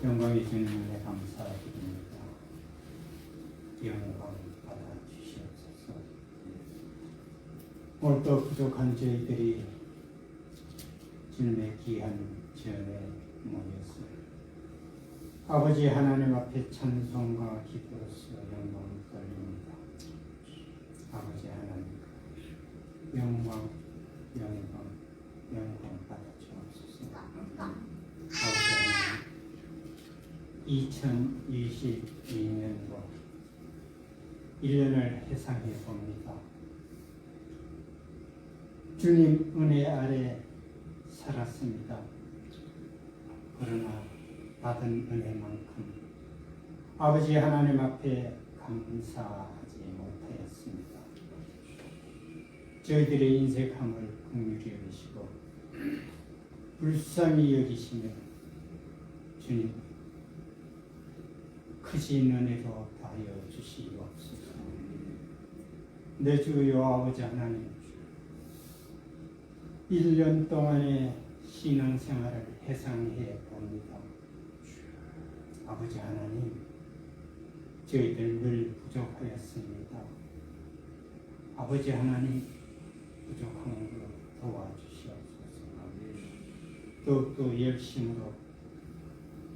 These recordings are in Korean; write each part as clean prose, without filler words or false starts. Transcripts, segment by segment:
영광의 주님에 감사드립니다. 영광 받아주시옵소서. 오늘도 부족한 저희들이 주님의 귀한 전에 모였으니 아버지 하나님 앞에 찬송과 기도로서 영광을 돌립니다. 아버지 하나님 영광 받아주옵소서. 아버지 하나님 2022년도 1년을 회상해 봅니다. 주님 은혜 아래 살았습니다. 그러나 받은 은혜만큼 아버지 하나님 앞에 감사하지 못하였습니다. 저희들의 인색함을 긍휼히 여기시고 불쌍히 여기시며 주님 크신 은혜로 다하여 주시옵소서. 내 주여 아버지 하나님 1년 동안의 신앙생활을 회상해 봅니다. 아버지 하나님 저희들 늘 부족하였습니다. 아버지 하나님 부족한 것으로 도와주시옵소서. 더욱더 열심으로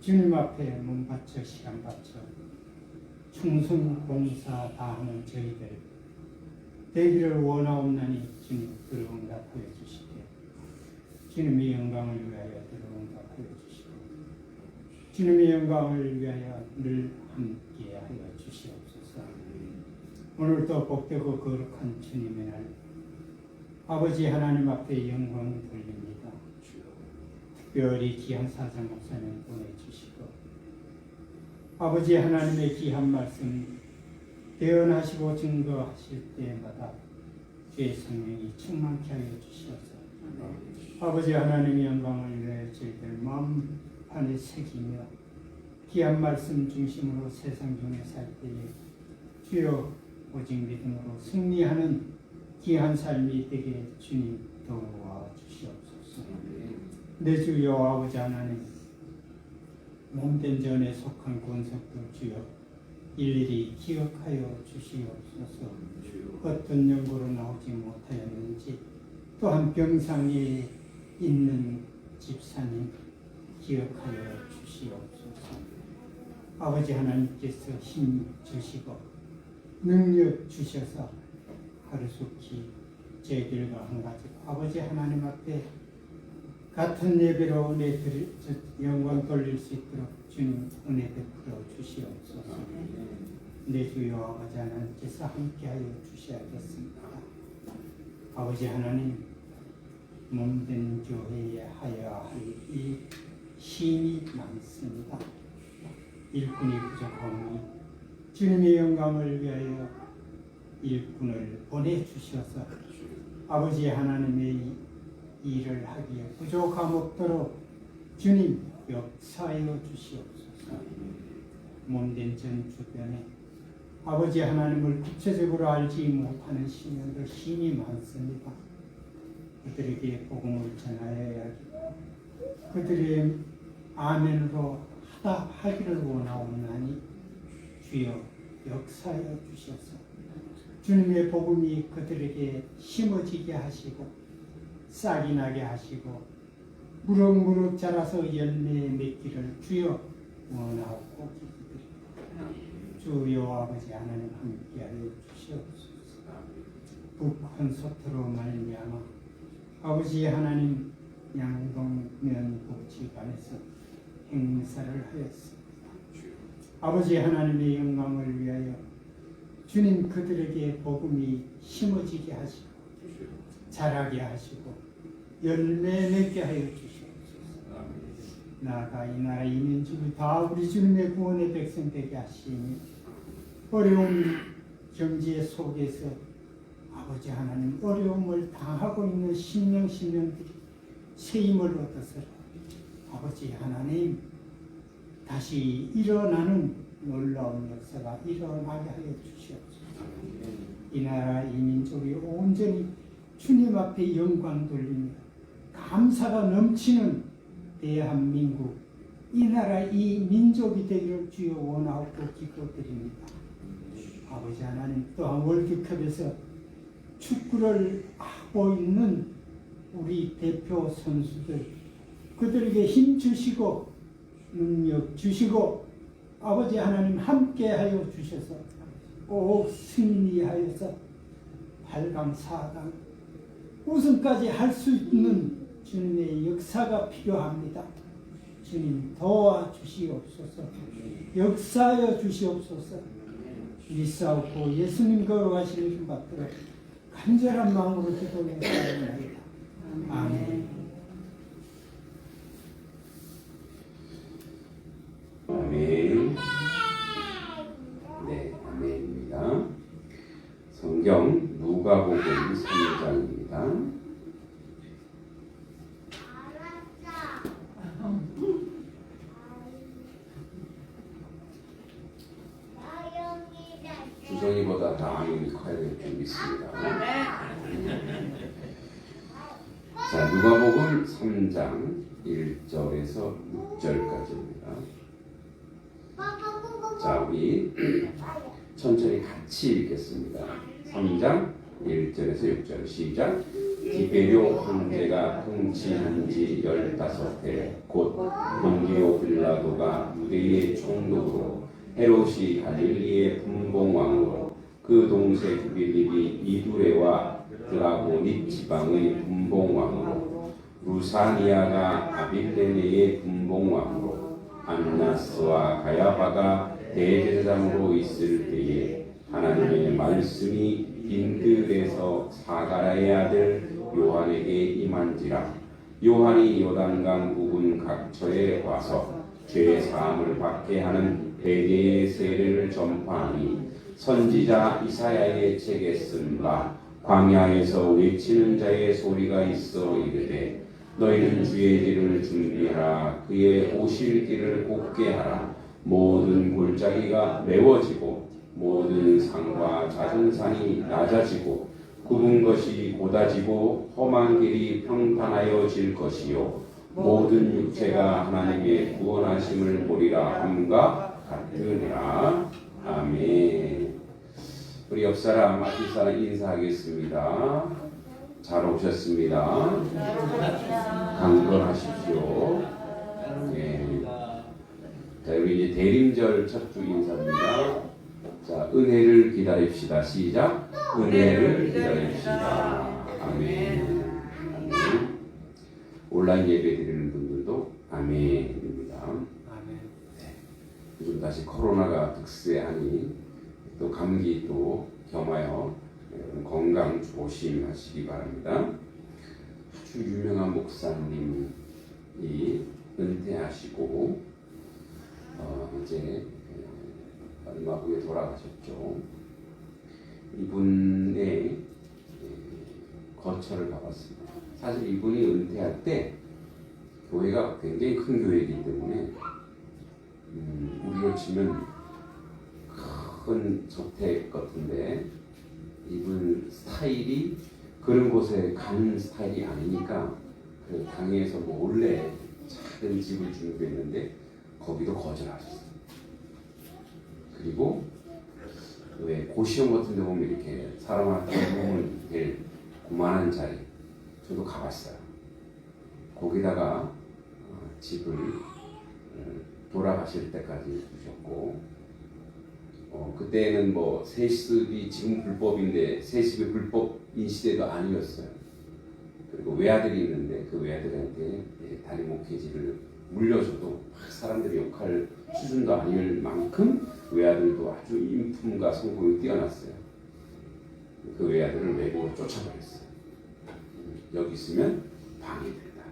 주님 앞에 몸 바쳐 시간 바쳐 충성 봉사 다하는 저희들 되기를 원하옵나니 주님 들어응답하여 주시되 주님의 영광을 위하여 들어응답하여 주시고 주님의 영광을 위하여 늘 함께하여 주시옵소서. 오늘도 복되고 거룩한 주님의 날 아버지 하나님 앞에 영광을 돌립니다. 특별히 귀한 사장 목사님 보내주시고 아버지 하나님의 귀한 말씀 대언하시고 증거하실 때마다 주의 성령이 충만케 하여 주시옵소서. 아버지 하나님의 영광을 위해 저희들 마음판에 새기며 귀한 말씀 중심으로 세상 중에 살 때에 주여 오직 믿음으로 승리하는 귀한 삶이 되게 주님 도와주시옵소서. 내 주여 아버지 하나님 몸된 전에 속한 권속도 주여 일일이 기억하여 주시옵소서. 어떤 연고로 나오지 못하였는지 또한 병상에 있는 집사님 기억하여 주시옵소서. 아버지 하나님께서 힘 주시고 능력 주셔서 하루속히 저희들과 한가지 아버지 하나님 앞에 같은 예배로 은혜 영광 돌릴 수 있도록 주님 은혜 베풀어 주시옵소서. 내 주여 아버지 하나님께서 함께하여 주셔야겠습니다. 아버지 하나님 몸된 교회에 하여야 할 이 힘이 많습니다. 일꾼이 부족하오니 주님의 영광을 위하여 일꾼을 보내주셔서 아버지 하나님의 일을 하기에 부족함 없도록 주님 역사하여 주시옵소서. 몸된 전 주변에 아버지 하나님을 구체적으로 알지 못하는 시민들 힘이 많습니다. 그들에게 복음을 전하여야 하고 그들의 아멘으로 하기를 원하옵나니 주여 역사하여 주셔서 주님의 복음이 그들에게 심어지게 하시고 싹이 나게 하시고 무럭무럭 자라서 열매 맺기를 주여 원하옵고 기도드립니다. 주여 아버지 하나님 함께하여 주시옵소서. 북한 소토로 말미암아 아버지 하나님 양동면 복지관에서 행사를 하였습니다. 아버지 하나님의 영광을 위하여 주님 그들에게 복음이 심어지게 하시고 자라게 하시고 열매 맺게 하여 주시옵소서. 나아가 이 나라 이 민족이 다 우리 주님의 구원의 백성 되게 하시니 어려운 경제 속에서 아버지 하나님 어려움을 당하고 있는 신령들이 새 힘을 얻어서 아버지 하나님 다시 일어나는 놀라운 역사가 일어나게 하여 주시옵소서. 이 나라 이 민족이 온전히 주님 앞에 영광 돌리며 감사가 넘치는 대한민국 이 나라 이 민족이 되기를 주여 원하옵고 기도드립니다. 아버지 하나님, 또한 월드컵에서 축구를 하고 있는 우리 대표 선수들, 그들에게 힘 주시고 능력 주시고 아버지 하나님 함께하여 주셔서 꼭 승리하여서 8강, 4강 우승까지 할 수 있는 주님의 역사가 필요합니다. 주님 도와주시옵소서. 역사하여 주시옵소서. 믿사옵고 예수님 거룩하시는 줄 받들어 간절한 마음으로 기도하옵나이다. 아멘. 아멘. 네, 아멘입니다. 성경 누가복음 3장입니다. 주성이보다 다음이 커야 될 줄 믿습니다. 자, 누가복음 3장 1절에서 6절까지입니다. 자, 우리 천천히 같이 읽겠습니다. 3장 1절에서 6절 시작. 디베료 황제가 통치한 지 15해 곧 본디오 빌라도가 유대의 총독으로 헤롯이 갈릴리의 분봉왕으로 그 동생 빌립이 이두레와 드라고닛 지방의 분봉왕으로 루사니아가 아빌레네의 분봉왕으로 안나스와 가야바가 대제사장으로 있을 때에 하나님의 말씀이 빈들에서 사가랴의 아들 요한에게 임한지라. 요한이 요단강 부근 각처에 와서 죄 사함을 받게 하는 회개의 세례를 전파하니 선지자 이사야의 책에 쓴 바 광야에서 외치는 자의 소리가 있어 이르되 너희는 주의 길을 준비하라. 그의 오실 길을 곱게 하라. 모든 골짜기가 메워지고 모든 산과 잦은 산이 낮아지고 굽은 것이 곧아지고 험한 길이 평탄하여질 것이요 모든 육체가 하나님의 구원하심을 보리라 함과 같으니라. 아멘. 우리 옆 사람 앞뒷 사람 인사하겠습니다. 잘 오셨습니다. 강건하십시오. 네. 자, 우리 이제 대림절 첫 주 인사입니다. 자, 은혜를 기다립시다. 시작. 은혜를 기다립시다. 아멘. 아멘. 온라인 예배 드리는 분들도 아멘입니다. 아멘. 네. 요즘 다시 코로나가 득세하니 또 감기 또 겸하여 건강 조심하시기 바랍니다. 아주 유명한 목사님이 은퇴하시고 이제 얼마 후에 돌아가셨죠. 이분의 거처를 가봤습니다. 사실 이분이 은퇴할 때 교회가 굉장히 큰 교회이기 때문에 우리로 치면 큰 저택 같은데 이분 스타일이 그런 곳에 가는 스타일이 아니니까 그 당에서 몰래 작은 집을 준비했는데 거기도 거절하셨어요. 그리고 왜 고시원 같은 데 보면 이렇게 사람한테 도움을 될 고만한 자리 저도 가봤어요. 거기다가 집을 돌아가실 때까지 주셨고 그때는 뭐 세습이 지금 불법인데 세습이 불법인 시대도 아니었어요. 그리고 외아들이 있는데 그 외아들한테 담임 목회지를 물려줘도 사람들의 역할 수준도 아닐 만큼 외아들도 아주 인품과 성공이 뛰어났어요. 그 외아들을 외국으로 쫓아버렸어요. 여기 있으면 방해된다.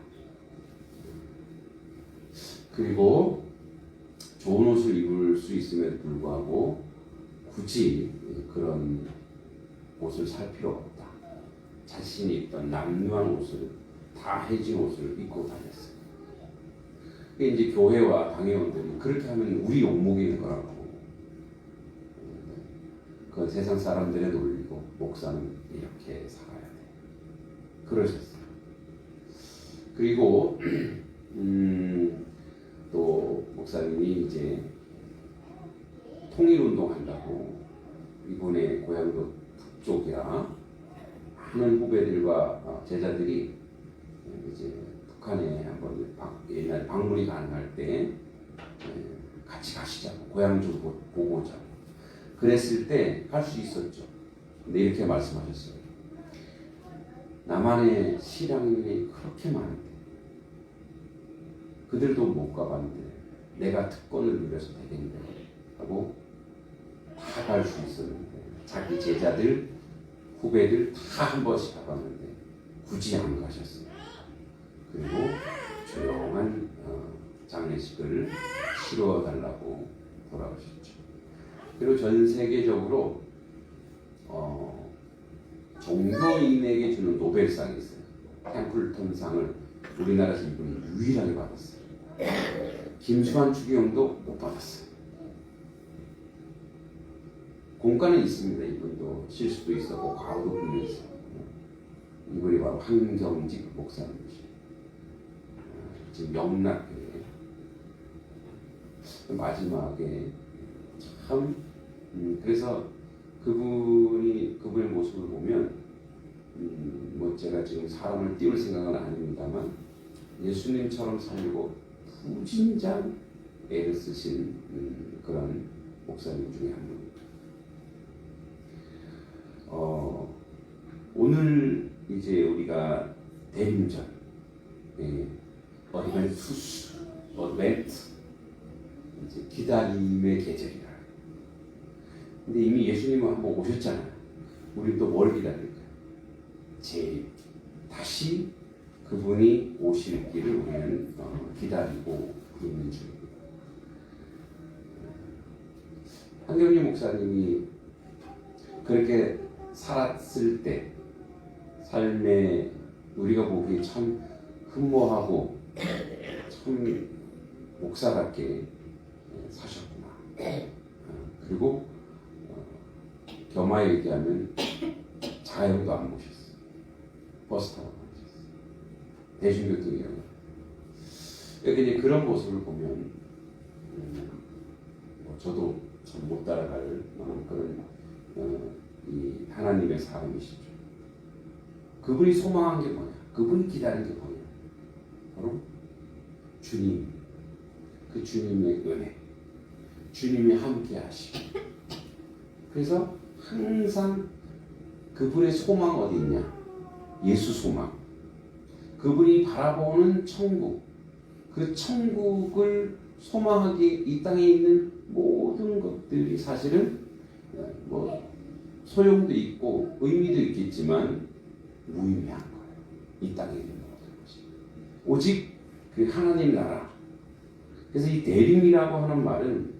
그리고 좋은 옷을 입을 수 있음에도 불구하고 굳이 그런 옷을 살 필요가 없다. 자신이 입던 남루한 옷을 다 해진 옷을 입고 다녔어요. 이제 교회와 당회원들이 그렇게 하면 우리 욕먹이는 거라고. 그건 세상 사람들의 논리고 목사는 이렇게 살아야 돼. 그러셨어요. 그리고 또 또 목사님이 이제 통일운동 한다고 이번에 고향도 북쪽이라 많은 후배들과 제자들이 이제 북한에 한번 옛날 방문이 가능할 때 같이 가시자고 고향 좀 보고 오자고 그랬을 때 갈 수 있었죠. 근데 이렇게 말씀하셨어요. 남한에 실향민이 그렇게 많은데 그들도 못 가봤는데 내가 특권을 누려서 되겠네 하고 다 갈 수 있었는데 자기 제자들 후배들 다 한 번씩 가봤는데 굳이 안 가셨어요. 그리고 조용한 장례식을 치러 달라고 돌아가셨죠. 그리고 전 세계적으로 종교인에게 주는 노벨상이 있어요. 템플턴상을 우리나라에서 이분이 유일하게 받았어요. 김수환 추기경도 못 받았어요. 공과는 있습니다. 이분도 실수도 있었고 과오도 분명히 있었고 이분이 바로 한경직 목사님이시죠. 지금 영락교회 마지막에 참 그래서 그분의 모습을 보면 뭐 제가 지금 사람을 띄울 생각은 아닙니다만 예수님처럼 살고 부진장 애를 쓰신 그런 목사님 중에 한 분입니다. 오늘 이제 우리가 대림절 어드벤트 이제 기다림의 계절이라. 근데 이미 예수님은 한번 오셨잖아요. 우리 또 뭘 기다릴까요? 재림. 다시 그분이 오실 길을 우리는 기다리고 있는 중입니다. 한경희 목사님이 그렇게 살았을 때 삶에 우리가 보기에 참 흠모하고 참 목사답게 사셨구나. 그리고 겸하여 얘기하면 자영도 안 모셨어. 버스 타고 모셨어. 대중교통 이용을. 그러니까 이제 그런 모습을 보면 저도 참 못 따라갈 그런 이 하나님의 사람이시죠. 그분이 소망한 게 뭐냐? 그분이 기다린 게 뭐냐? 바로 주님, 그 주님의 은혜, 주님이 함께 하시고. 그래서 항상 그분의 소망 어디 있냐? 예수 소망. 그분이 바라보는 천국, 그 천국을 소망하기에 이 땅에 있는 모든 것들이 사실은 뭐 소용도 있고 의미도 있겠지만 무의미한 거예요. 이 땅에 있는 모든 것이. 오직 그 하나님 나라. 그래서 이 대림이라고 하는 말은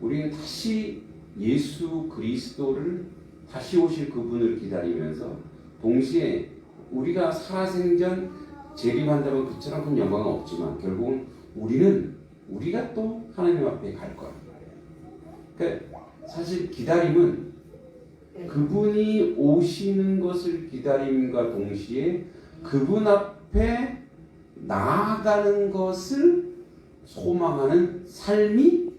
우리는 다시 예수 그리스도를 다시 오실 그분을 기다리면서 동시에 우리가 살아생전 재림한다면 그처럼 큰 영광은 없지만 결국은 우리가 또 하나님 앞에 갈 거야. 그러니까 사실 기다림은 그분이 오시는 것을 기다림과 동시에 그분 앞에 나아가는 것을 소망하는 삶이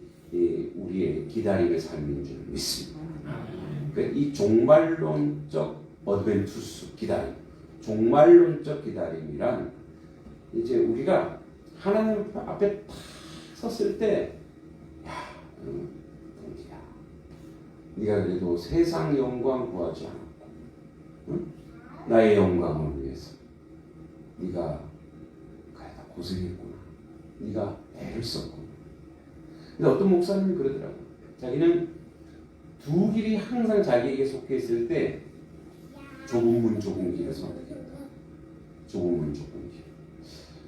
우리의 기다림의 삶인 줄 믿습니다. 그러니까 이 종말론적 어드벤투스 기다림, 종말론적 기다림이란 이제 우리가 하나님 앞에 탁 섰을 때, 동기야, 네가 그래도 세상 영광 구하지 않았고, 응? 나의 영광을 위해서 네가 그래도 고생했구나, 네가 애를 썼구나. 근데 어떤 목사님이 그러더라고. 자기는 두 길이 항상 자기에게 속해 있을 때 좁은 문 좁은 길을 선택했다. 좁은 문 좁은 길.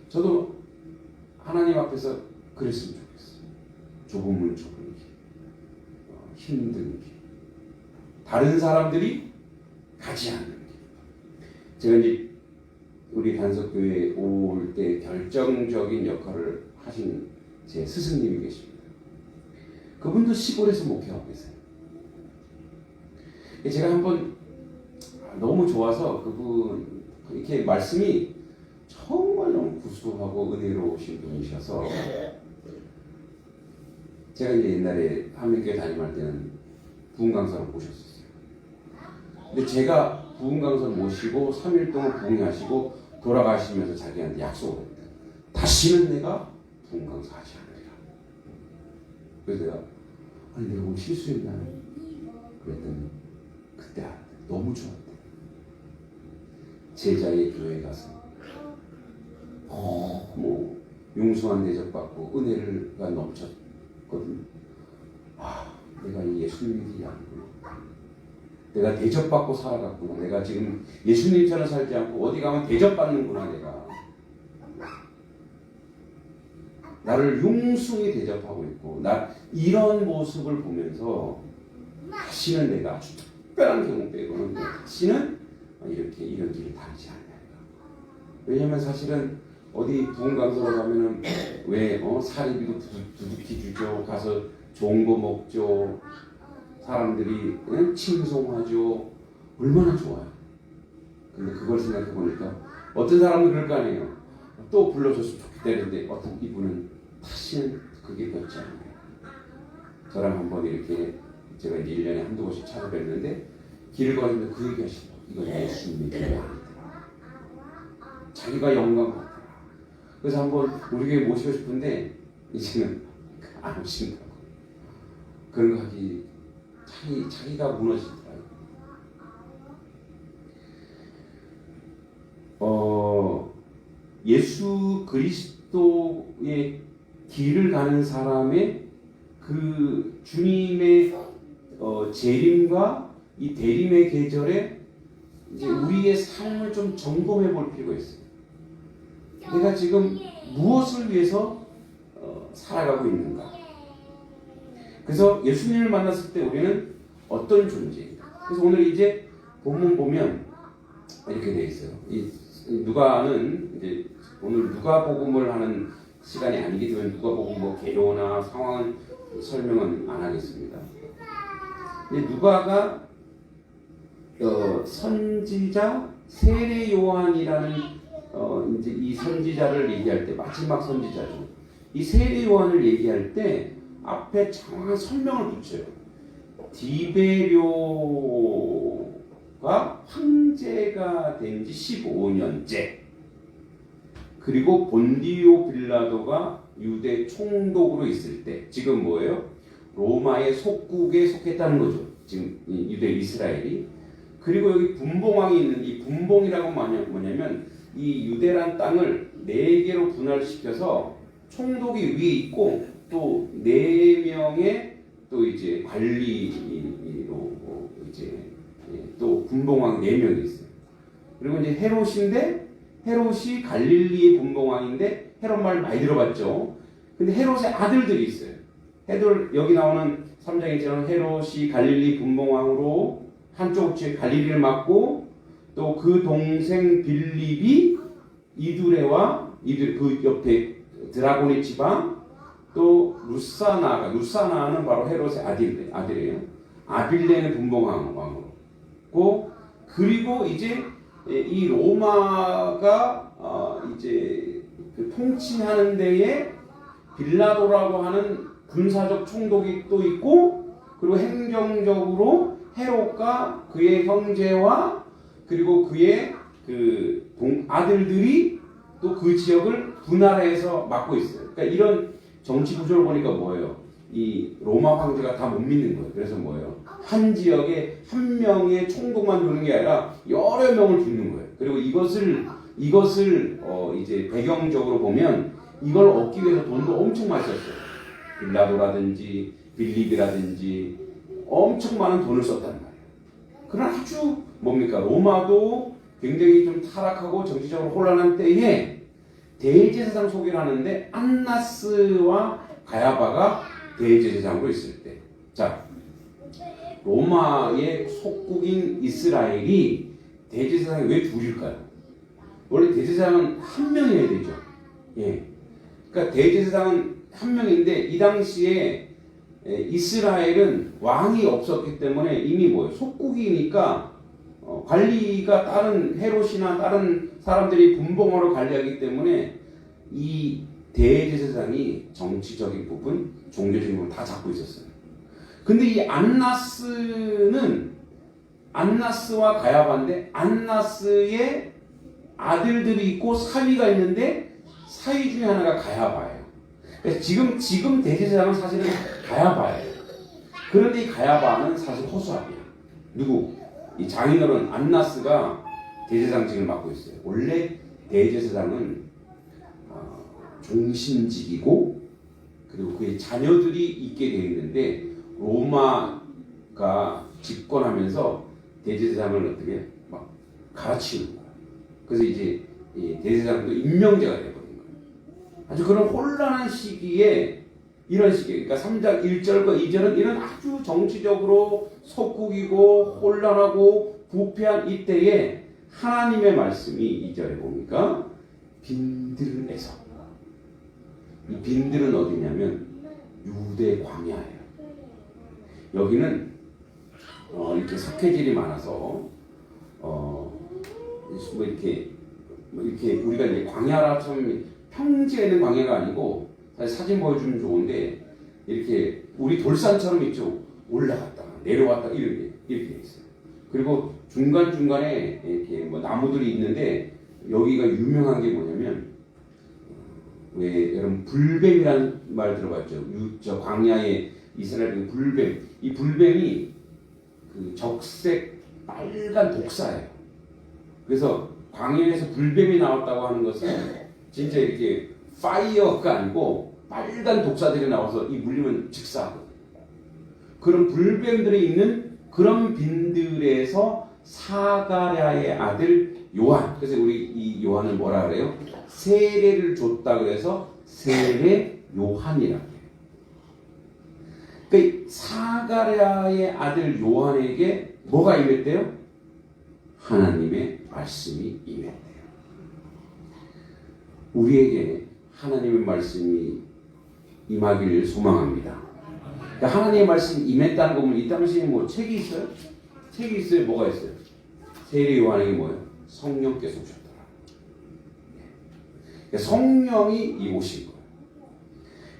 저도 하나님 앞에서 그랬으면 좋겠어요. 좁은 문 좁은 길, 힘든 길, 다른 사람들이 가지 않는 길. 제가 이제 우리 단석교회에 올 때 결정적인 역할을 하신 제 스승님이 계십니다. 그분도 시골에서 목회하고 계세요. 제가 한번 너무 좋아서 그분 이렇게 말씀이 정말 너무 구수하고 은혜로우신 분이셔서 제가 이제 옛날에 한민교회 다ним할 때는 부흥 강사를 모셨었어요. 근데 제가 부흥 강사 모시고 3일 동안 부흥하시고 돌아가시면서 자기한테 약속을 했대요. 다시는 내가 부흥 강사 하지 않으리라. 그래서 내가 아니 내가 뭐 실수했나? 그랬더니 그때 너무 좋았대. 제자의 교회 가서 뭐 용서한 대접받고 은혜가 넘쳤거든. 아, 내가 이 예수님이 아니구나. 내가 대접받고 살아갔구나. 내가 지금 예수님처럼 살지 않고 어디 가면 대접받는구나. 내가 나를 융숭히 대접하고 있고 나 이런 모습을 보면서 다시는 내가 아주 특별한 경우 빼고는 다시는 이렇게 이런 길을 다니지 않는다. 왜냐면 사실은 어디 부흥 강사로 가면은 왜 사리비도 두둑히 주죠. 가서 좋은 거 먹죠. 사람들이 칭송하죠. 얼마나 좋아요. 근데 그걸 생각해 보니까 어떤 사람은 그럴 거 아니에요. 또 불러줬으면 좋겠다는데 어떤 이분은 다시는 그게 걷지 않아요. 저랑 한번 이렇게 제가 이제 1년에 한두 번씩 찾아뵀는데 길을 걸으면서 그 얘기 하시더라고요. 이건 예수님의 길이 아니다. 자기가 영광 받더라. 그래서 한번 우리 교회 모시고 싶은데 이제는 안 오신다고. 그런 거 하기 자기가 무너지더라고요. 예수 그리스도의 길을 가는 사람의 그 주님의 재림과 이 대림의 계절에 이제 우리의 삶을 좀 점검해 볼 필요가 있어요. 내가 지금 무엇을 위해서 살아가고 있는가? 그래서 예수님을 만났을 때 우리는 어떤 존재인가? 그래서 오늘 이제 본문 보면 이렇게 되어 있어요. 이 누가는 이제 오늘 누가복음을 하는 시간이 아니기 때문에 누가복음 뭐 개요나 상황 설명은 안 하겠습니다. 근데 누가가 선지자 세례 요한이라는 이제 이 선지자를 얘기할 때 마지막 선지자죠. 이 세례 요한을 얘기할 때 앞에 정확한 설명을 붙여요. 디베료가 황제가 된 지 15년째. 그리고 본디오 빌라도가 유대 총독으로 있을 때, 지금 뭐예요? 로마의 속국에 속했다는 거죠. 지금 유대 이스라엘이. 그리고 여기 분봉왕이 있는 이 분봉이라고 뭐냐면 이 유대란 땅을 4개로 분할시켜서 총독이 위에 있고 또 4명의 또 이제 관리로 이제 또 분봉왕 4명이 있어요. 그리고 이제 헤롯인데 헤롯이 갈릴리의 분봉왕인데 헤롯 말 많이 들어봤죠. 근데 헤롯의 아들들이 있어요. 헤롯 여기 나오는 3장에 있잖아요. 헤롯이 갈릴리 분봉왕으로 한쪽 갈릴리를 맡고 또 그 동생 빌립이 이두레와 그 옆에 드라고니 지방 또 루사나는 바로 헤롯의 아들이에요. 아빌레는 분봉왕으로. 그리고 이제 이 로마가 이제 그 통치하는 데에 빌라도라고 하는 군사적 총독이 또 있고 그리고 행정적으로 헤롯과 그의 형제와 그리고 그의 그 아들들이 또 그 지역을 분할해서 맡고 있어요. 그러니까 이런 정치 구조를 보니까 뭐예요? 이 로마 황제가 다 못 믿는 거예요. 그래서 뭐예요? 한 지역에 한 명의 총독만 두는 게 아니라 여러 명을 두는 거예요. 그리고 이것을 이제 배경적으로 보면 이걸 얻기 위해서 돈도 엄청 많이 썼어요. 빌라도라든지 빌립이라든지 엄청 많은 돈을 썼단 말이에요. 그러나 아주 뭡니까? 로마도 굉장히 좀 타락하고 정치적으로 혼란한 때에 대제사장 소개를 하는데 안나스와 가야바가 대제사장으로 있을 때, 자 로마의 속국인 이스라엘이 대제사장이 왜 둘일까요? 원래 대제사장은 한 명이어야 되죠. 예, 그러니까 대제사장은 한 명인데 이 당시에 이스라엘은 왕이 없었기 때문에 이미 뭐예요? 속국이니까 관리가 다른 헤롯이나 다른 사람들이 분봉으로 관리하기 때문에 이 대제사장이 정치적인 부분, 종교적인 부분 다 잡고 있었어요. 근데 이 안나스와 가야바인데, 안나스의 아들들이 있고 사위가 있는데 사위 중에 하나가 가야바예요. 그래서 지금 대제사장은 사실은 가야바예요. 그런데 이 가야바는 사실 허수아비야. 누구? 이 장인어른 안나스가 대제사장직을 맡고 있어요. 원래 대제사장은 종신직이고, 그리고 그의 자녀들이 있게 되어 있는데, 로마가 집권하면서 대제사장을 어떻게 막 갈아치우는 거야. 그래서 이제 이 대제사장도 임명제가 되어버린 거예요. 아주 그런 혼란한 시기에, 이런 시기에, 그러니까 3장 1절과 2절은 이런 아주 정치적으로 속국이고 혼란하고 부패한 이때에 하나님의 말씀이 2절에 보니까 빈들에서, 이 빈들은 어디냐면 유대 광야예요. 여기는 이렇게 석회질이 많아서 이렇게 우리가 이제 광야라 좀 평지에 있는 광야가 아니고, 사실 사진 보여주면 좋은데 이렇게 우리 돌산처럼 있죠. 올라갔다가 내려왔다가 이렇게 돼 있어요. 그리고 중간 중간에 이렇게 뭐 나무들이 있는데, 여기가 유명한 게 뭐냐면, 왜 여러분 불뱀이라는 말 들어봤죠? 저 광야에 이스라엘의 불뱀. 이 불뱀이 그 적색 빨간 독사예요. 그래서 광야에서 불뱀이 나왔다고 하는 것은 진짜 이렇게 파이어가 아니고 빨간 독사들이 나와서 이 물리면 즉사하거든요. 그런 불뱀들이 있는 그런 빈들에서 사가랴의 아들 요한. 그래서 우리 이 요한을 뭐라 그래요? 세례를 줬다 그래서 세례 요한이라고 해요. 그러니까 사가랴의 아들 요한에게 뭐가 임했대요? 하나님의 말씀이 임했대요. 우리에게 하나님의 말씀이 임하기를 소망합니다. 그러니까 하나님의 말씀이 임했다는 거 보면, 이 당시에 뭐 책이 있어요? 책이 있어요? 뭐가 있어요? 세례 요한에게 뭐예요? 성령께서 오셨더라. 그러니까 성령이 이 오신 거예요.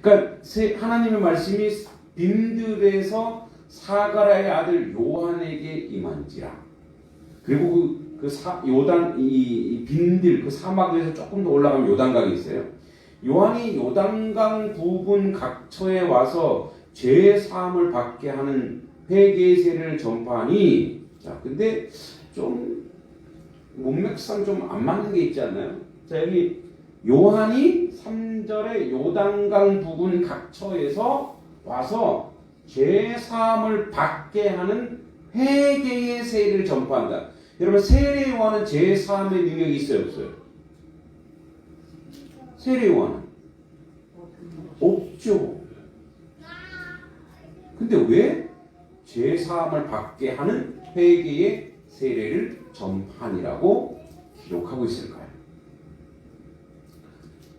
그러니까 하나님의 말씀이 빈들에서 사가랴의 아들 요한에게 임한지라. 그리고 요단 이 빈들 그 사막 위에서 조금 더 올라가면 요단강이 있어요. 요한이 요단강 부근 각처에 와서 죄 사함을 받게 하는 회개의 세례를 전파하니, 자 근데 좀 문맥상 좀 안 맞는 게 있지 않나요? 자 여기 요한이 3절에 요단강 부근 각처에서 와서 죄 사함을 받게 하는 회개의 세례를 전파한다. 여러분 세례 요한은 죄 사함의 능력이 있어요, 없어요? 세례 요한은 없죠. 근데 왜 죄 사함을 받게 하는 회개의 세례를 전파하니라고 기록하고 있을까요?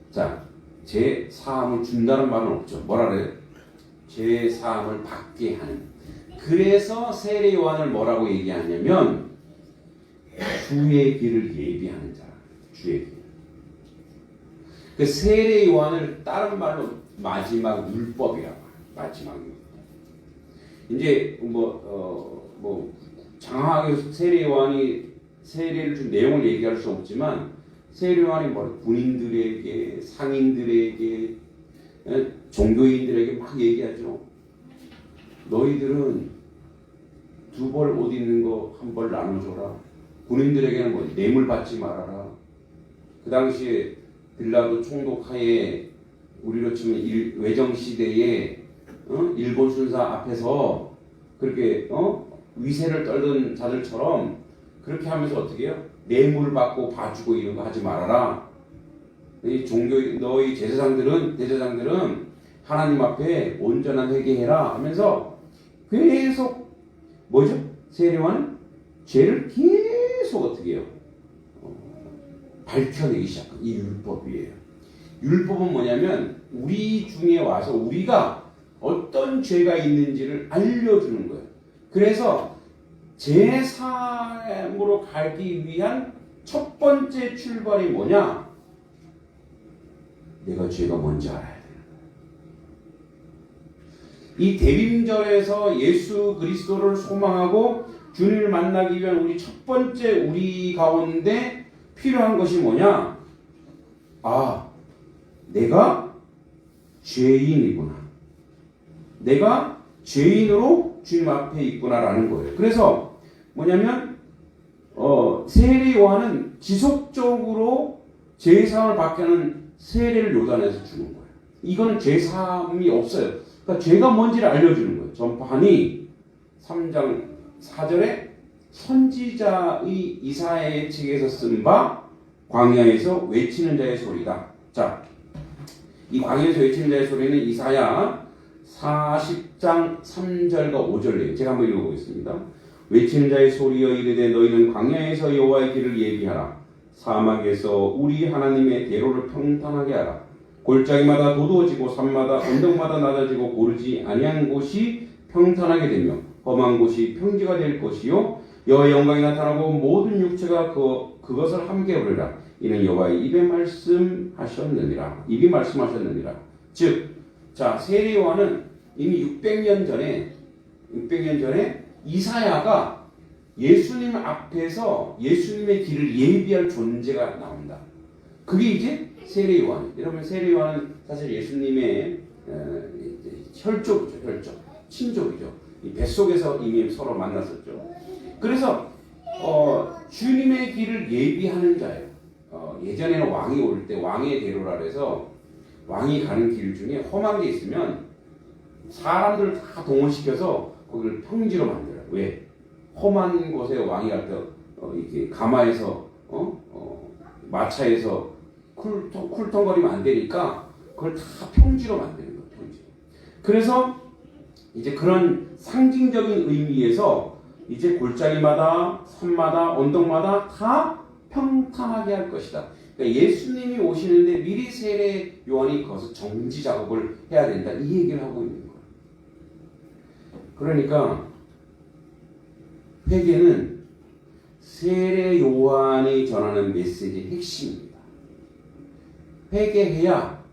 자, 죄 사함을 준다는 말은 없죠. 뭐라 그래요? 죄 사함을 받게 하는. 그래서 세례 요한을 뭐라고 얘기하냐면 주의 길을 예비하는 자라. 주의 길. 그 세례 요한을 다른 말로 마지막 율법이라고 해요. 마지막 율법. 이제 장황하게 세례 요한이 세례를 준 내용을 얘기할 수 없지만, 세례 요한이 군인들에게, 상인들에게, 종교인들에게 막 얘기하죠. 너희들은 2벌 옷 입는 거 1벌 나눠줘라. 군인들에게는 뇌물 받지 말아라. 그 당시에 빌라도 총독하에 우리로 치면 외정 시대에 일본 순사 앞에서 그렇게 위세를 떨던 자들처럼 그렇게 하면서 어떻게 해요? 뇌물 받고 봐주고 이런 거 하지 말아라. 이 너희 대제사장들은 하나님 앞에 온전한 회개해라 하면서 계속 뭐죠? 세례요한은 죄를 계속 어떻게 해요? 밝혀내기 시작한 이 율법이에요. 율법은 뭐냐면 우리 중에 와서 우리가 어떤 죄가 있는지를 알려주는 거예요. 그래서 제사함으로 가기 위한 첫 번째 출발이 뭐냐? 내가 죄가 뭔지 알아야 돼요. 이 대림절에서 예수 그리스도를 소망하고 주님을 만나기 위한 우리 첫 번째 우리 가운데 필요한 것이 뭐냐? 아, 내가 죄인이구나. 내가 죄인으로 주님 앞에 있구나라는 거예요. 그래서 뭐냐면 세례 요한은 지속적으로 죄사함을 받게 하는 세례를 요단에서 주는 거예요. 이거는 죄사함이 없어요. 그러니까 죄가 뭔지를 알려주는 거예요. 전파하니 3장 4절에 선지자의 이사야의 책에서 쓴 바 광야에서 외치는 자의 소리다. 자, 이 광야에서 외치는 자의 소리는 이사야 40장 3절과 5절이에요. 제가 한번 읽어보겠습니다. 외치는 자의 소리여 이르되 너희는 광야에서 여호와의 길을 예비하라. 사막에서 우리 하나님의 대로를 평탄하게 하라. 골짜기마다 도두어지고 산마다 언덕마다 낮아지고 고르지 아니한 곳이 평탄하게 되며 험한 곳이 평지가 될 것이요 여호와의 영광이 나타나고 모든 육체가 그것을 함께 부르라. 이는 여호와의 입이 말씀하셨느니라. 즉, 자, 세례 요한은 이미 600년 전에 이사야가 예수님 앞에서 예수님의 길을 예비할 존재가 나온다. 그게 이제 세례 요한. 여러분, 세례 요한은 사실 예수님의 혈족이죠. 친족이죠. 이 뱃속에서 이미 서로 만났었죠. 그래서 주님의 길을 예비하는 자예요. 예전에는 왕이 올 때 왕의 대로라 해서 왕이 가는 길 중에 험한 게 있으면 사람들을 다 동원시켜서 거기를 평지로 만들어요. 왜? 험한 곳에 왕이 갈 때 이렇게 가마에서 마차에서 쿨텅거리면 안 되니까 그걸 다 평지로 만드는 거예요. 평지. 그래서 이제 그런 상징적인 의미에서 이제 골짜기마다 산마다 언덕마다 다 평탄하게 할 것이다. 그러니까 예수님이 오시는데 미리 세례 요한이 거기서 정지 작업을 해야 된다. 이 얘기를 하고 있는 거예요. 그러니까 회개는 세례 요한이 전하는 메시지의 핵심입니다. 회개해야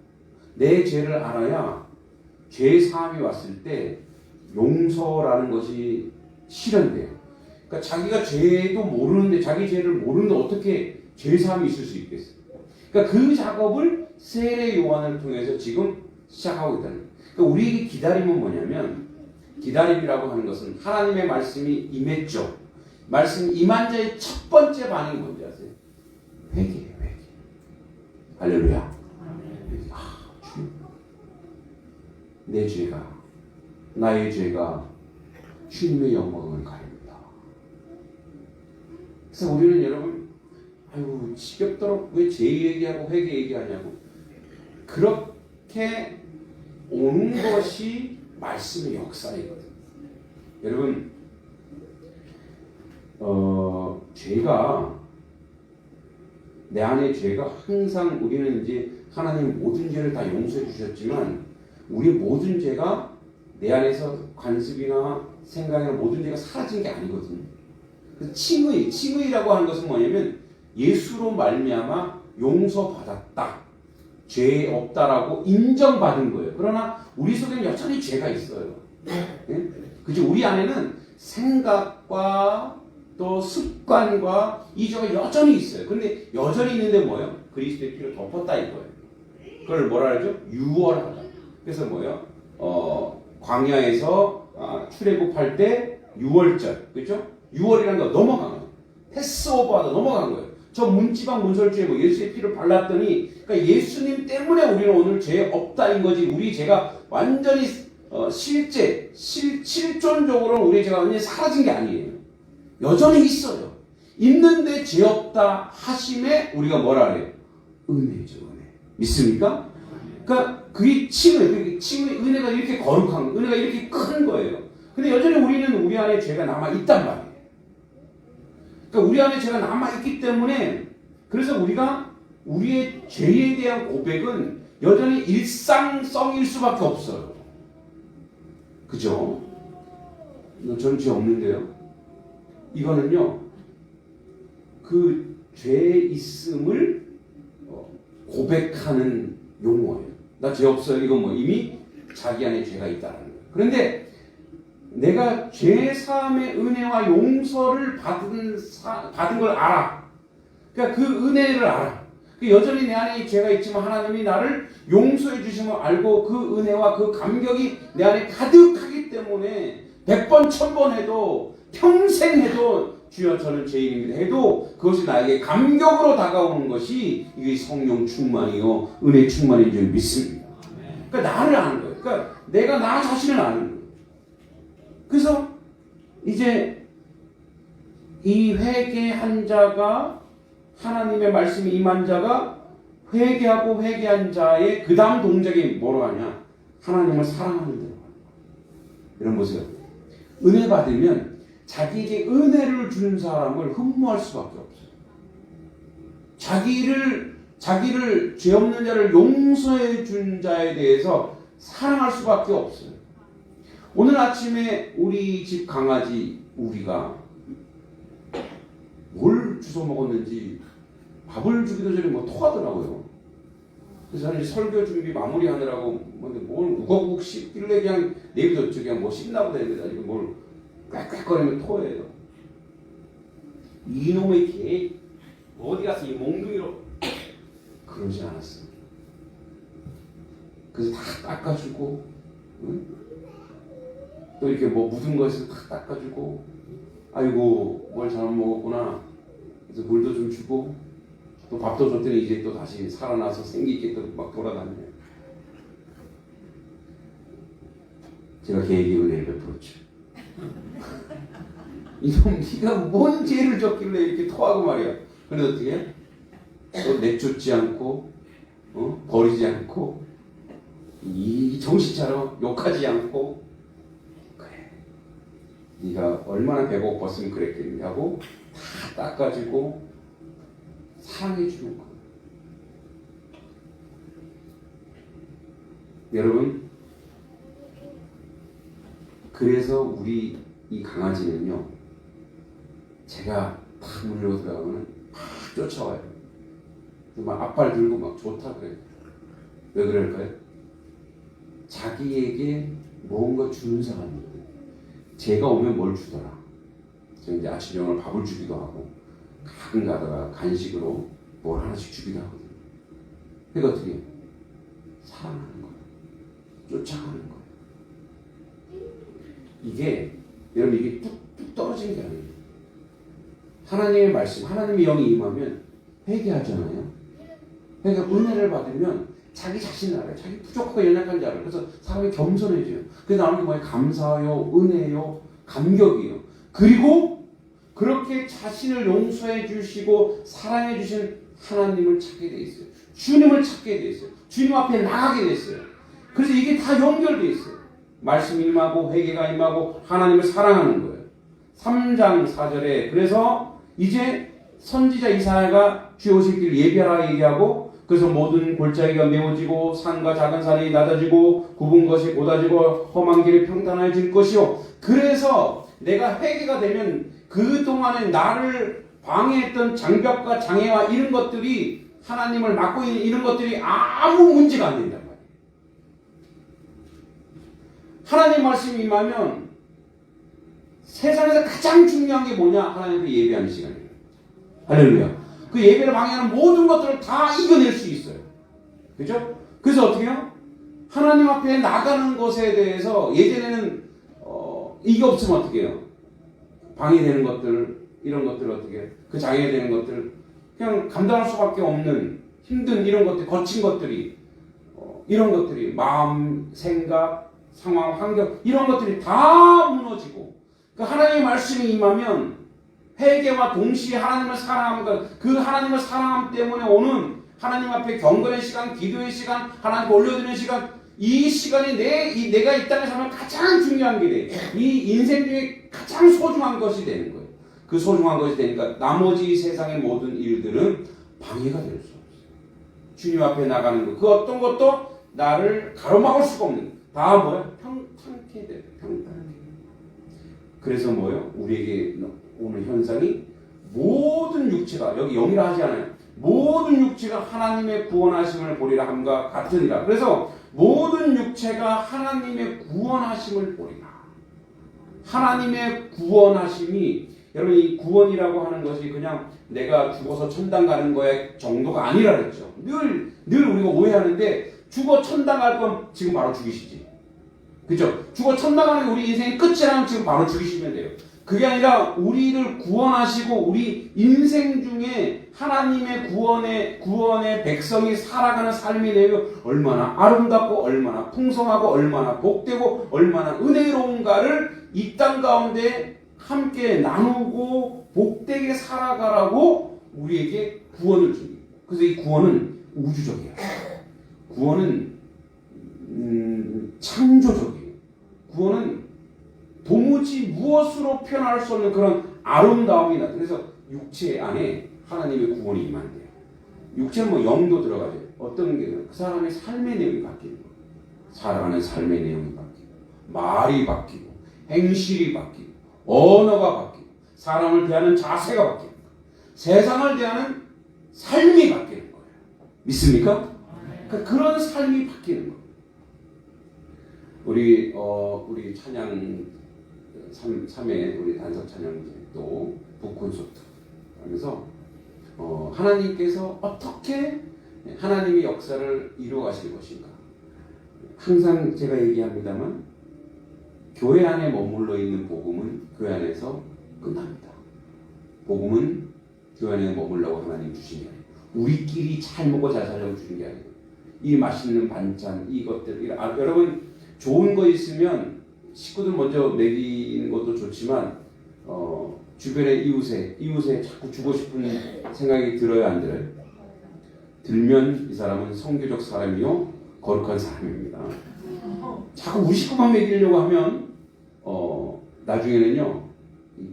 내 죄를 알아야 죄 사함이 왔을 때 용서라는 것이 실현돼요. 그러니까 자기가 죄도 모르는데 자기 죄를 모르는데 어떻게 죄 사함이 있을 수 있겠어요? 그러니까 그 작업을 세례 요한을 통해서 지금 시작하고 있다는 거예요. 그러니까 우리에게 기다림은 뭐냐면 기다림이라고 하는 것은 하나님의 말씀이 임했죠. 말씀이 임한 자의 첫 번째 반응이 뭔지 아세요? 회개예요. 회개. 할렐루야. 주님, 내 죄가 나의 죄가 주님의 영광을 가립니다. 그래서 우리는 여러분 아유 지겹도록 왜 죄 얘기하고 회개 얘기하냐고 그렇게 오는 것이 말씀의 역사이거든요. 여러분 죄가 내 안에 죄가 항상 우리는 이제 하나님 모든 죄를 다 용서해 주셨지만 우리 모든 죄가 내 안에서 관습이나 생각이나 모든 죄가 사라진 게 아니거든요. 그래서 칭의라고 하는 것은 뭐냐면 예수로 말미암아 용서받았다. 죄 없다라고 인정받은 거예요. 그러나 우리 속에는 여전히 죄가 있어요. 예? 그죠? 우리 안에는 생각과 또 습관과 이 죄가 여전히 있어요. 그런데 여전히 있는데 뭐예요? 그리스도의 피로 덮었다 이거예요. 그걸 뭐라 하죠? 유월하다. 그래서 뭐예요? 광야에서 출애굽할 때 유월절, 그렇죠? 유월이라는 거 넘어간 거예요. 패스오버하다 넘어간 거예요. 저 문지방 문설주에 뭐 예수의 피를 발랐더니, 그러니까 예수님 때문에 우리는 오늘 죄 없다인 거지. 우리 죄가 완전히 실존적으로 우리 죄가 완전히 사라진 게 아니에요. 여전히 있어요. 있는데 죄 없다 하심에 우리가 뭐라 그래요? 은혜죠, 은혜. 믿습니까? 그러니까 그게 칭의, 은혜가 이렇게 거룩한, 은혜가 이렇게 큰 거예요. 근데 여전히 우리는 우리 안에 죄가 남아있단 말이에요. 그러니까 우리 안에 죄가 남아있기 때문에 그래서 우리가 우리의 죄에 대한 고백은 여전히 일상성일 수밖에 없어요. 그죠? 저는 죄 없는데요. 이거는요, 그 죄 있음을 고백하는 용어예요. 나 죄 없어요. 이건 뭐 이미 자기 안에 죄가 있다는 거예요. 그런데 내가 죄 사함의 은혜와 용서를 받은 걸 알아. 그러니까 그 은혜를 알아. 여전히 내 안에 죄가 있지만 하나님이 나를 용서해 주심을 알고 그 은혜와 그 감격이 내 안에 가득하기 때문에 100번 1000번 해도 평생 해도 주여 저는 죄인입니다 해도 그것이 나에게 감격으로 다가오는 것이 이게 성령 충만이요 은혜 충만인 줄 믿습니다. 그러니까 나를 아는 거예요. 그러니까 내가 나 자신을 아는 거예요. 그래서 이제 이 회개한 자가 하나님의 말씀이 임한 자가 회개하고 회개한 자의 그 다음 동작이 뭐로 하냐? 하나님을 사랑하는 대로. 이런 보세요. 은혜 받으면 자기에게 은혜를 주는 사람을 흠모할 수밖에 없어요. 자기를 죄 없는 자를 용서해 준 자에 대해서 사랑할 수밖에 없어요. 오늘 아침에 우리 집 강아지 우리가 뭘 주워 먹었는지 밥을 주기도 전에 뭐 토하더라고요. 그래서 저는 설교 준비 마무리하느라고 뭘 우걱우걱 씹길래 그냥 내비뒀죠. 그냥 뭐 씹나 보다 했는데 지금 뭘 꽥꽥거리면 토해요. 이놈의 개 어디 가서 이 몽둥이로 그러지 않았어요. 그래서 다 닦아주고 응? 또 이렇게 뭐 묻은 거에서 다 닦아주고 아이고 뭘 잘못 먹었구나 그래서 물도 좀 주고 또 밥도 줬더니 이제 또 다시 살아나서 생기 있게 또 막 돌아다녀요. 제가 걔에게 은혜를 베풀었죠. 이놈 네가 뭔 죄를 졌길래 이렇게 토하고 말이야. 근데 어떻게 해? 또 내쫓지 않고 버리지 않고 이 정신 차려 욕하지 않고 그래 네가 얼마나 배고팠으면 그랬겠니 하고 다 닦아주고 사랑해 주는 거예요. 여러분 그래서 우리 이 강아지는요 제가 탁 물려 들어가면 막 쫓아와요. 막 앞발 들고 막 좋다 그래요. 왜 그럴까요? 자기에게 뭔가 주는 사람이에요. 제가 오면 뭘 주더라. 제가 이제 아침 저녁을 밥을 주기도 하고 가끔 가다가 간식으로 뭘 하나씩 주기도 하거든요. 그러니까 어떻게 해요? 사랑하는 거예요. 쫓아가는 거예요. 이게 여러분 이게 뚝뚝 떨어지는 게 아니에요. 하나님의 말씀, 하나님의 영이 임하면 회개하잖아요. 그러니까 은혜를 받으면 자기 자신을 알아요. 자기 부족하고 연약한 자를. 그래서 사람이 겸손해져요. 그래서 나오는 게 뭐예요? 감사요, 은혜요, 감격이요. 그리고 그렇게 자신을 용서해 주시고 사랑해 주신 하나님을 찾게 돼 있어요. 주님을 찾게 돼 있어요. 주님 앞에 나가게 됐어요. 그래서 이게 다 연결돼 있어요. 말씀이 임하고 회개가 임하고 하나님을 사랑하는 거예요. 3장 4절에 그래서 이제 선지자 이사야가 주의 오실 길을 예비하라 얘기하고 그래서 모든 골짜기가 메워지고 산과 작은 산이 낮아지고 굽은 것이 곧아지고 험한 길이 평탄해질 것이요. 그래서 내가 회개가 되면 그동안에 나를 방해했던 장벽과 장애와 이런 것들이 하나님을 막고 있는 이런 것들이 아무 문제가 안 된단 말이에요. 하나님 말씀이 임하면 세상에서 가장 중요한 게 뭐냐? 하나님께 예배하는 시간이에요. 할렐루야. 그 예배를 방해하는 모든 것들을 다 이겨낼 수 있어요. 그죠? 그래서 어떻게 해요? 하나님 앞에 나가는 것에 대해서 예전에는 이게 없으면 어떻게 해요? 방해되는 것들, 이런 것들을 어떻게 해요? 그 장애되는 것들을 그냥 감당할 수밖에 없는 힘든 이런 것들, 거친 것들이 이런 것들이 마음, 생각, 상황, 환경 이런 것들이 다 무너지고 그 하나님의 말씀이 임하면 회개와 동시에 하나님을 사랑함과 그 하나님을 사랑함 때문에 오는 하나님 앞에 경건의 시간, 기도의 시간, 하나님께 올려드리는 시간 이 시간이 내가 이 땅에 살면 가장 중요한 게 돼. 이 인생 중에 가장 소중한 것이 되는 거예요. 그 소중한 것이 되니까 나머지 세상의 모든 일들은 방해가 될 수 없어요. 주님 앞에 나가는 것, 그 어떤 것도 나를 가로막을 수가 없는 다 뭐야? 평탄케 돼. 평탄하게. 그래서 뭐예요? 우리에게 오는 현상이 모든 육체가 여기 영이라 하지 않아요. 모든 육체가 하나님의 구원하심을 보리라 함과 같으니라. 그래서 모든 육체가 하나님의 구원하심을 보리라. 하나님의 구원하심이, 여러분 이 구원이라고 하는 것이 그냥 내가 죽어서 천당 가는 거에 정도가 아니라 그랬죠. 늘 우리가 오해하는데 죽어 천당 갈 건 지금 바로 죽이시지. 그죠? 죽어 천당 가는 게 우리 인생의 끝이라면 지금 바로 죽이시면 돼요. 그게 아니라 우리를 구원하시고 우리 인생 중에 하나님의 구원의 백성이 살아가는 삶의 내용이 얼마나 아름답고 얼마나 풍성하고 얼마나 복되고 얼마나 은혜로운가를 이 땅 가운데 함께 나누고 복되게 살아가라고 우리에게 구원을 줍니다. 그래서 이 구원은 우주적이에요. 구원은 창조적이에요. 구원은 도무지 무엇으로 표현할 수 없는 그런 아름다움이 나타나요. 그래서 육체 안에 하나님의 구원이 임한대요. 육체는 뭐 영도 들어가죠. 어떤 게 그 사람의 삶의 내용이 바뀌는 거예요. 살아가는 삶의 내용이 바뀌고 말이 바뀌고 행실이 바뀌고 언어가 바뀌고 사람을 대하는 자세가 바뀌고 세상을 대하는 삶이 바뀌는 거예요. 믿습니까? 그러니까 그런 삶이 바뀌는 거예요. 우리 찬양 3회 우리 단석 찬양제 또 북콘서트 하면서 하나님께서 어떻게 하나님의 역사를 이루어 가실 것인가. 항상 제가 얘기합니다만 교회 안에 머물러 있는 복음은 교회 안에서 끝납니다. 복음은 교회 안에 머물라고 하나님 주신 게 아니에요. 우리끼리 잘 먹고 잘 살려고 주신 게 아니에요. 이 맛있는 반찬 이것들 여러분 좋은 거 있으면 식구들 먼저 먹이는 것도 좋지만 주변의 이웃에 자꾸 주고 싶은 생각이 들어요, 안 들어요? 들면 이 사람은 성교적 사람이요 거룩한 사람입니다. 자꾸 우리 식구만 먹이려고 하면 나중에는요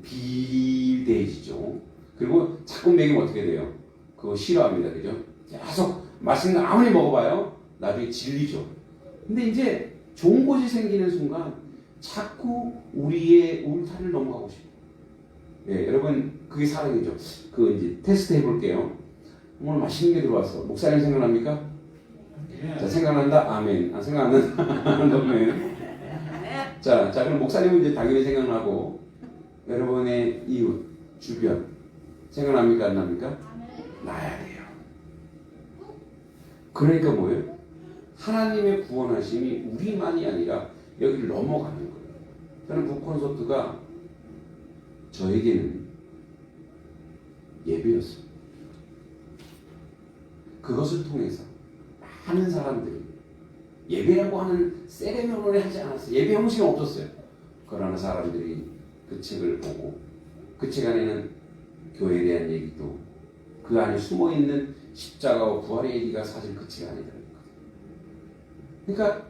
비대해지죠. 그리고 자꾸 먹이면 어떻게 돼요? 그거 싫어합니다, 그죠? 계속 맛있는 거 아무리 먹어봐요 나중에 질리죠. 근데 이제 좋은 곳이 생기는 순간 자꾸 우리의 울타리를 넘어가고 싶어요. 예, 여러분 그게 사랑이죠. 그 이제 테스트 해볼게요. 오늘 맛있는 게 들어왔어. 목사님 생각납니까? 자, 생각난다. 아멘. 아, 생각 안 난다. 아멘. 자, 그럼 목사님은 이제 당연히 생각나고 여러분의 이웃 주변 생각납니까? 안 납니까? 나야 돼요. 그러니까 뭐예요? 하나님의 구원하심이 우리만이 아니라 여기를 넘어가는 거예요. 저는 북콘서트가 저에게는 예배였어요. 그것을 통해서 많은 사람들이 예배라고 하는 세레모니를 하지 않았어요. 예배 형식은 없었어요. 그러나 사람들이 그 책을 보고 그 책 안에는 교회에 대한 얘기도 그 안에 숨어있는 십자가와 부활의 얘기가 사실 그 책 안에 들어있거든요. 그러니까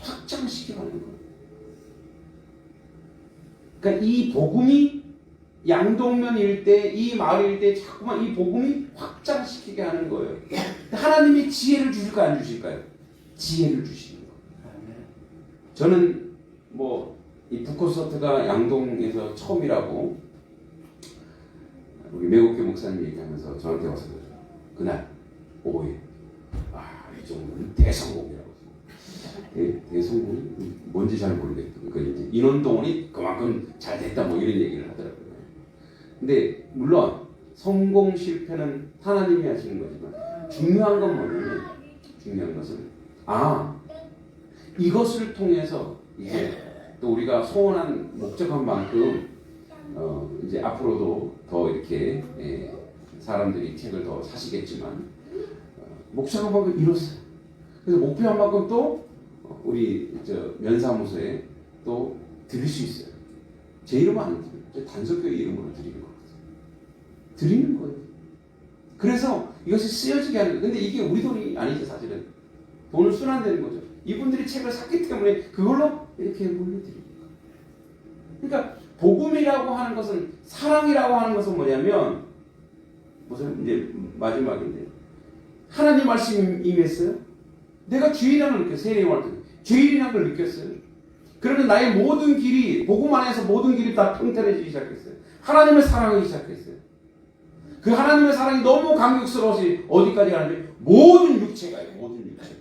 확장시켜가는 거예요. 그러니까 이 복음이 양동면 일대, 이 마을 일대 자꾸만 이 복음이 확장시키게 하는 거예요. 하나님이 지혜를 주실까요, 안 주실까요? 지혜를 주시는 거예요. 저는 이 북콘서트가 양동에서 처음이라고 우리 매국교 목사님 얘기하면서 저한테 와서 그날 오후에 이 정도는 대성공이라고. 대성공이 뭔지 잘 모르겠고 그 이제 인원동원이 그만큼 잘 됐다 이런 얘기를 하더라고요. 근데 물론 성공 실패는 하나님이 하시는 거지만 중요한 건 뭐냐면 중요한 것은 이것을 통해서 이제 또 우리가 소원한 목적한 만큼 이제 앞으로도 더 이렇게 사람들이 책을 더 사시겠지만 목적한 만큼 이뤘어요. 그래서 목표한 만큼 또 우리 면사무소에 또 드릴 수 있어요. 제 이름 안 드려요. 단석교회 이름으로 드리는 거예요. 드리는 거예요. 그래서 이것이 쓰여지게 하는 거예요. 근데 이게 우리 돈이 아니죠, 사실은. 돈을 순환되는 거죠. 이분들이 책을 샀기 때문에 그걸로 이렇게 물려드리는 거예요. 그러니까 복음이라고 하는 것은, 사랑이라고 하는 것은 뭐냐면 무슨 이제 마지막인데 하나님 말씀이 임했어요. 내가 죄인이라는 걸 느꼈어요. 세례 요한할 때 죄인이라는 걸 느꼈어요. 그러면 나의 모든 길이 복음 안에서 모든 길이 다 평탄해지기 시작했어요. 하나님을 사랑하기 시작했어요. 그 하나님의 사랑이 너무 감격스러워서 어디까지 가는지 모든 육체가요. 모든 육체가.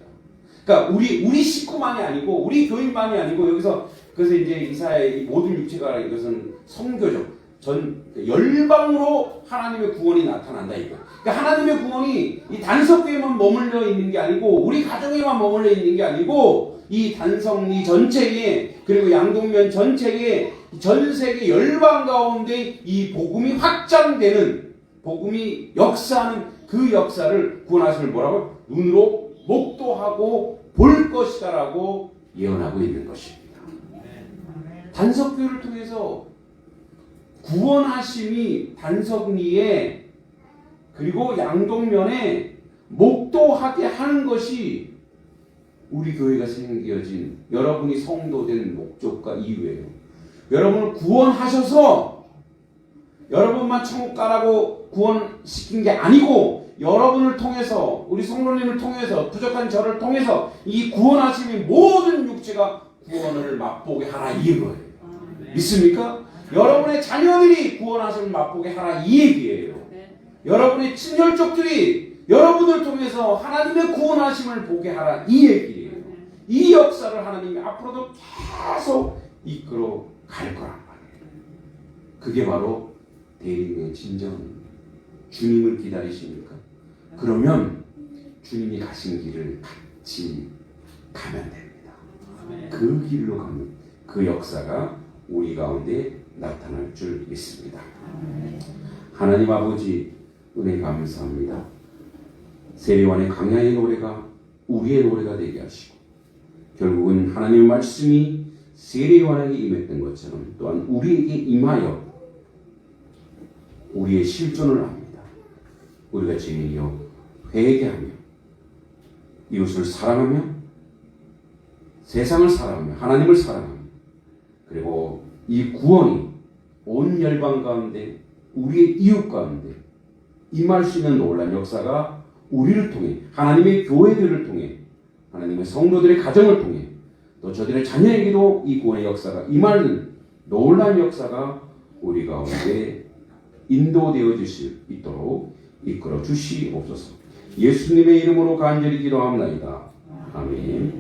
그러니까 우리 식구만이 아니고 우리 교인만이 아니고 여기서 그래서 이제 이사야의 모든 육체가 이것은 성교적 전 열방으로 하나님의 구원이 나타난다 이거. 그러니까 하나님의 구원이 이 단석교에만 머물러 있는 게 아니고 우리 가정에만 머물러 있는 게 아니고 이 단성리 전체에 그리고 양동면 전체에 전 세계 열방 가운데 이 복음이 확장되는 복음이 역사하는 그 역사를 구원하심을 뭐라고 눈으로 목도하고 볼 것이다라고 예언하고 있는 것입니다. 단석교를 통해서 구원하심이 단석리에 그리고 양동면에 목도하게 하는 것이 우리 교회가 생겨진 여러분이 성도된 목적과 이유예요. 여러분을 구원하셔서 여러분만 천국 가라고 구원시킨 게 아니고 여러분을 통해서 우리 성도님을 통해서 부족한 저를 통해서 이 구원하심이 모든 육체가 구원을 맛보게 하라 이거예요. 믿습니까? 여러분의 자녀들이 구원하심을 맛보게 하라 이 얘기예요. 여러분의 친혈족들이 여러분을 통해서 하나님의 구원하심을 보게 하라 이 얘기예요. 이 역사를 하나님이 앞으로도 계속 이끌어 갈 거란 말이에요. 그게 바로 대림의 진정입니다. 주님을 기다리십니까? 그러면 주님이 가신 길을 같이 가면 됩니다. 그 길로 가면 그 역사가 우리 가운데 나타날 줄 믿습니다. 하나님 아버지 은혜 감사합니다. 세례요한의 강야의 노래가 우리의 노래가 되게 하시고 결국은 하나님의 말씀이 세례요한에게 임했던 것처럼 또한 우리에게 임하여 우리의 실존을 합니다. 우리가 죄인이여 회개하며 이웃을 사랑하며 세상을 사랑하며 하나님을 사랑하며 그리고 이 구원이 온 열방 가운데 우리의 이웃 가운데 임할 수 있는 놀라운 역사가 우리를 통해 하나님의 교회들을 통해 하나님의 성도들의 가정을 통해 또 저들의 자녀에게도 이 구원의 역사가 임하는 놀라운 역사가 우리 가운데 인도되어 주실 수 있도록 이끌어 주시옵소서. 예수님의 이름으로 간절히 기도합니다. 아멘.